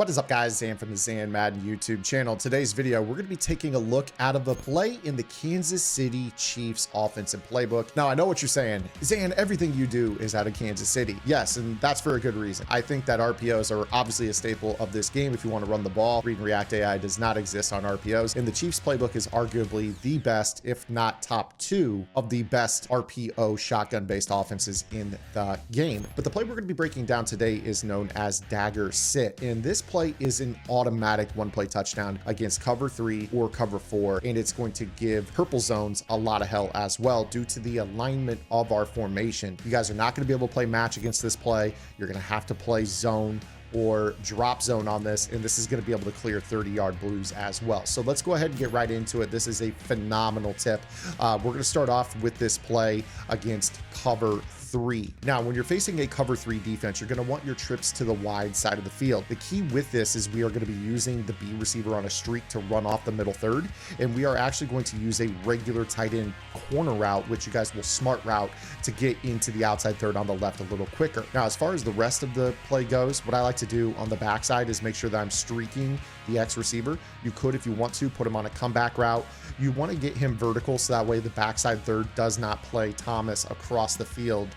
What is up, guys? Zan from the Zan Madden YouTube channel. Today's video, we're going to be taking a look at a play in the Kansas City Chiefs offensive playbook. Now, I know what you're saying. Zan, everything you do is out of Kansas City. Yes, and that's for a good reason. I think that RPOs are obviously a staple of this game if you want to run the ball. Read and React AI does not exist on RPOs, and the Chiefs playbook is arguably the best, if not top two, of the best RPO shotgun-based offenses in the game. But the play we're going to be breaking down today is known as Dagger Sit, and this play is an automatic one-play touchdown against cover 3 or cover 4, and it's going to give purple zones a lot of hell as well due to the alignment of our formation. You guys are not going to be able to play match against this play. You're going to have to play zone or drop zone on this, and this is going to be able to clear 30-yard blues as well. So let's go ahead and get right into it. This is a phenomenal tip. We're going to start off with this play against cover 3. Now, when you're facing a cover 3 defense, you're going to want your trips to the wide side of the field. The key with this is we are going to be using the B receiver on a streak to run off the middle third, and we are actually going to use a regular tight end corner route, which you guys will smart route to get into the outside third on the left a little quicker. Now, as far as the rest of the play goes, what I like to do on the backside is make sure that I'm streaking the X receiver. You could, if you want to, put him on a comeback route. You want to get him vertical so that way the backside third does not play Thomas across the field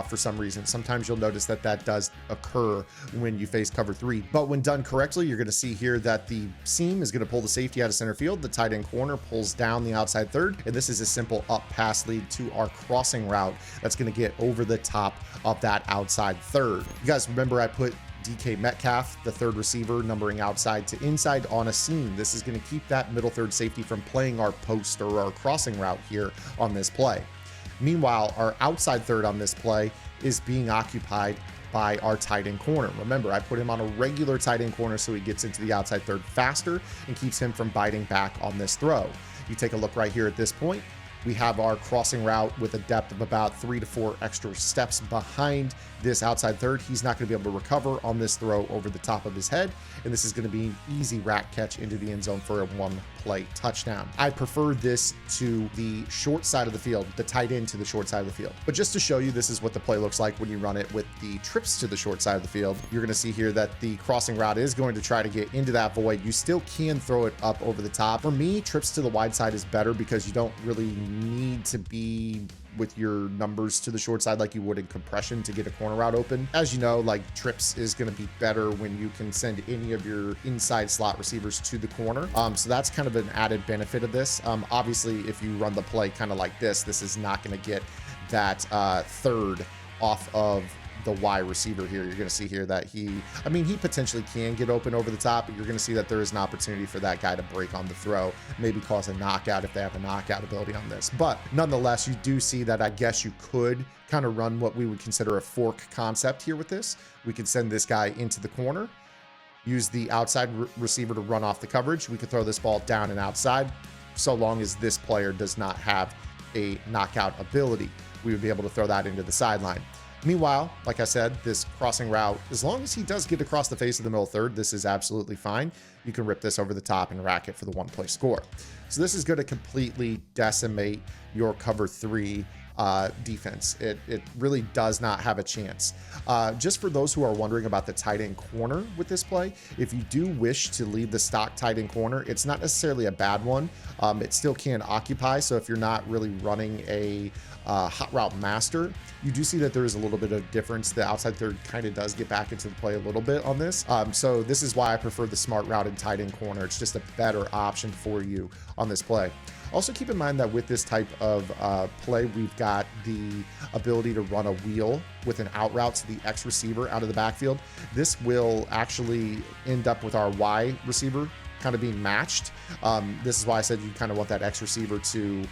for some reason. Sometimes you'll notice that that does occur when you face cover 3, but when done correctly, you're going to see here that the seam is going to pull the safety out of center field. The tight end corner pulls down the outside third, and this is a simple up pass lead to our crossing route that's going to get over the top of that outside third. You guys remember I put DK Metcalf, the third receiver, numbering outside to inside on a seam. This is going to keep that middle third safety from playing our post or our crossing route here on this play. Meanwhile, our outside third on this play is being occupied by our tight end corner. Remember, I put him on a regular tight end corner so he gets into the outside third faster and keeps him from biting back on this throw. You take a look right here at this point. We have our crossing route with a depth of about 3 to 4 extra steps behind this outside third. He's not going to be able to recover on this throw over the top of his head, and this is going to be an easy rack catch into the end zone for a one-play touchdown. I prefer this to the short side of the field, the tight end to the short side of the field. But just to show you, this is what the play looks like when you run it with the trips to the short side of the field. You're going to see here that the crossing route is going to try to get into that void. You still can throw it up over the top. For me, trips to the wide side is better because you don't really need to be with your numbers to the short side like you would in compression to get a corner route open. As you know, like trips is going to be better when you can send any of your inside slot receivers to the corner. So that's kind of an added benefit of this. Obviously, if you run the play kind of like this is not going to get that third off of the Y receiver here. You're going to see here that he potentially can get open over the top, but you're going to see that there is an opportunity for that guy to break on the throw, maybe cause a knockout if they have a knockout ability on this. But nonetheless, you do see that I guess you could kind of run what we would consider a fork concept here with this. We could send this guy into the corner, use the outside receiver to run off the coverage. We could throw this ball down and outside, so long as this player does not have a knockout ability. We would be able to throw that into the sideline. Meanwhile, like I said, this crossing route, as long as he does get across the face of the middle third, this is absolutely fine. You can rip this over the top and rack it for the one-play score. So this is going to completely decimate your cover 3 defense. It really does not have a chance. Just for those who are wondering about the tight end corner with this play, if you do wish to leave the stock tight end corner, it's not necessarily a bad one. It still can occupy. So if you're not really running a hot route master, you do see that there is a little bit of difference. The outside third kind of does get back into the play a little bit on this. So this is why I prefer the smart routed tight end corner. It's just a better option for you on this play. Also keep in mind that with this type of play, we've got the ability to run a wheel with an out route to the X receiver out of the backfield. This will actually end up with our Y receiver kind of being matched. This is why I said you kind of want that X receiver to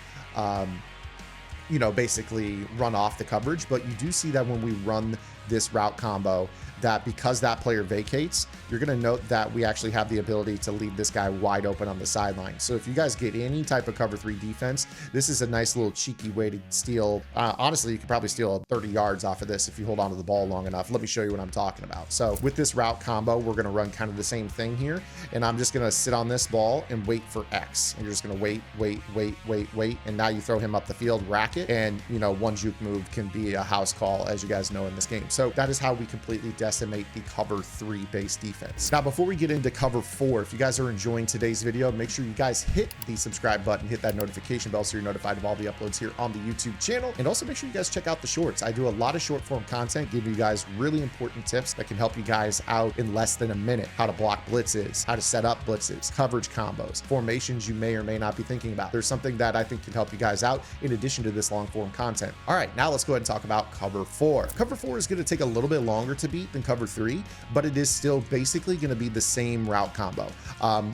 basically run off the coverage. But you do see that when we run this route combo, that because that player vacates, you're going to note that we actually have the ability to leave this guy wide open on the sideline. So if you guys get any type of cover 3 defense, this is a nice little cheeky way to steal. Honestly, you could probably steal 30 yards off of this if you hold onto the ball long enough. Let me show you what I'm talking about. So with this route combo, we're going to run kind of the same thing here. And I'm just going to sit on this ball and wait for X. And you're just going to wait. And now you throw him up the field, rack it. And, one juke move can be a house call, as you guys know in this game. So that is how we completely decimate the cover 3 base defense. Now, before we get into cover 4, if you guys are enjoying today's video, make sure you guys hit the subscribe button, hit that notification bell so you're notified of all the uploads here on the YouTube channel. And also make sure you guys check out the shorts. I do a lot of short form content, giving you guys really important tips that can help you guys out in less than a minute. How to block blitzes, how to set up blitzes, coverage combos, formations you may or may not be thinking about. There's something that I think can help you guys out in addition to this long form content. All right, now let's go ahead and talk about cover 4. Cover 4 is going to take a little bit longer to beat than cover 3, but it is still basically going to be the same route combo.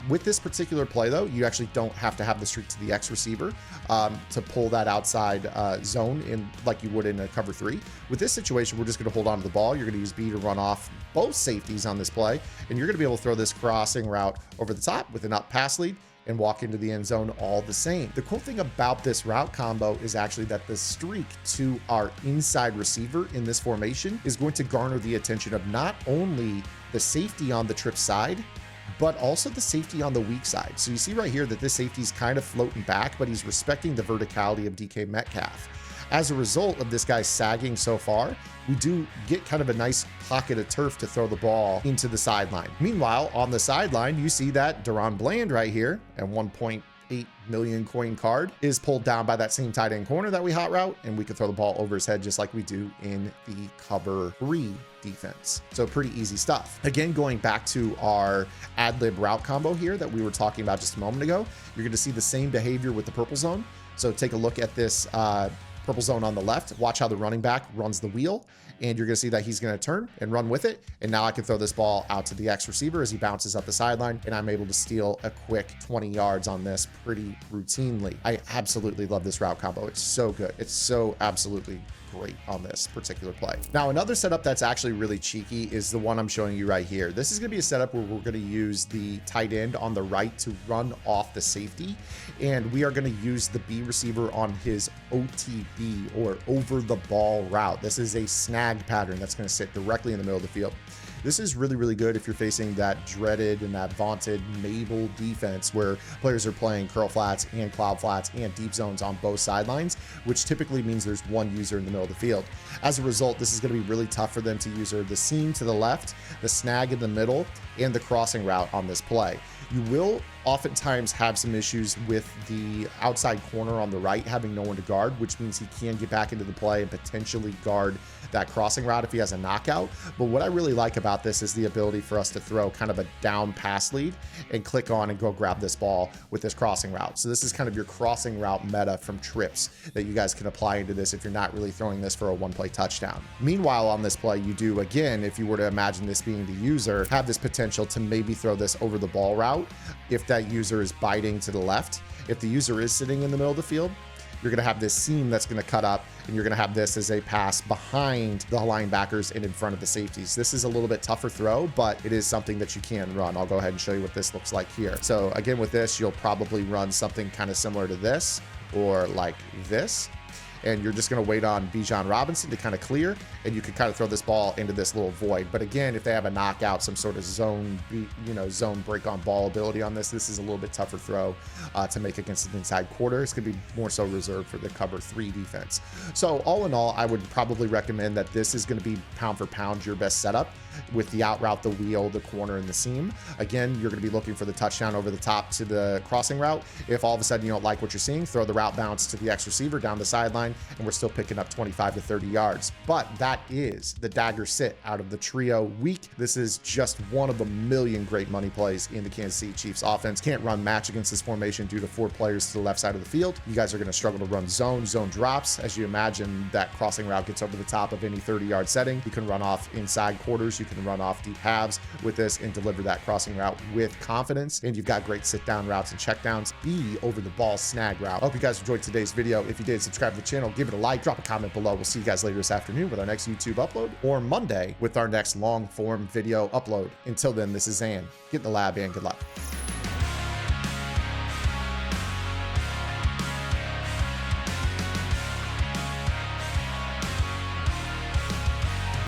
With this particular play though, you actually don't have to have the streak to the X receiver to pull that outside zone in like you would in a cover 3. With this situation, we're just going to hold on to the ball. You're going to use B to run off both safeties on this play, and you're going to be able to throw this crossing route over the top with an up pass lead and walk into the end zone all the same. The cool thing about this route combo is actually that the streak to our inside receiver in this formation is going to garner the attention of not only the safety on the trip side, but also the safety on the weak side. So you see right here that this safety is kind of floating back, but he's respecting the verticality of DK Metcalf. As a result of this guy sagging so far, we do get kind of a nice pocket of turf to throw the ball into the sideline. Meanwhile, on the sideline, you see that Deron Bland right here and 1.8 million coin card is pulled down by that same tight end corner that we hot route, and we could throw the ball over his head just like we do in the cover 3 defense. So pretty easy stuff. Again, going back to our ad lib route combo here that we were talking about just a moment ago, you're going to see the same behavior with the purple zone. So take a look at this purple zone on the left. Watch how the running back runs the wheel, and you're going to see that he's going to turn and run with it. And now I can throw this ball out to the X receiver as he bounces up the sideline, and I'm able to steal a quick 20 yards on this pretty routinely. I absolutely love this route combo. It's so good. It's so absolutely great on this particular play. Now, another setup that's actually really cheeky is the one I'm showing you right here. This is going to be a setup where we're going to use the tight end on the right to run off the safety, and we are going to use the B receiver on his OTB or over the ball route. This is a snag pattern that's going to sit directly in the middle of the field. This is really, really good if you're facing that dreaded and that vaunted Mable defense where players are playing curl flats and cloud flats and deep zones on both sidelines, which typically means there's one user in the middle of the field. As a result, this is going to be really tough for them to use the seam to the left, the snag in the middle, and the crossing route on this play. You will oftentimes have some issues with the outside corner on the right having no one to guard, which means he can get back into the play and potentially guard that crossing route if he has a knockout. But what I really like about this is the ability for us to throw kind of a down pass lead and click on and go grab this ball with this crossing route. So this is kind of your crossing route meta from trips that you guys can apply into this if you're not really throwing this for a one-play touchdown. Meanwhile, on this play, you do, again, if you were to imagine this being the user, have this potential to maybe throw this over the ball route if that user is biting to the left. If the user is sitting in the middle of the field, you're going to have this seam that's going to cut up, and you're going to have this as a pass behind the linebackers and in front of the safeties. This is a little bit tougher throw, but it is something that you can run. I'll go ahead and show you what this looks like here. So again, with this, you'll probably run something kind of similar to this or like this. And you're just going to wait on Bijan Robinson to kind of clear, and you can kind of throw this ball into this little void. But again, if they have a knockout, some sort of zone break on ball ability on this, this is a little bit tougher throw to make against an inside quarter. It's going to be more so reserved for the cover 3 defense. So all in all, I would probably recommend that this is going to be pound for pound your best setup with the out route, the wheel, the corner, and the seam. Again, you're going to be looking for the touchdown over the top to the crossing route. If all of a sudden you don't like what you're seeing, throw the route bounce to the X receiver down the sideline, and we're still picking up 25 to 30 yards. But that is the dagger sit out of the trio week. This is just one of a million great money plays in the Kansas City Chiefs offense. Can't run match against this formation due to 4 players to the left side of the field. You guys are going to struggle to run zone drops. As you imagine, that crossing route gets over the top of any 30-yard setting. You can run off inside quarters. You can run off deep halves with this and deliver that crossing route with confidence. And you've got great sit down routes and check downs. B over the ball snag route. I hope you guys enjoyed today's video. If you did, subscribe to the channel, give it a like, drop a comment below. We'll see you guys later this afternoon with our next YouTube upload, or Monday with our next long form video upload. Until then, this is Zan. Get in the lab and good luck.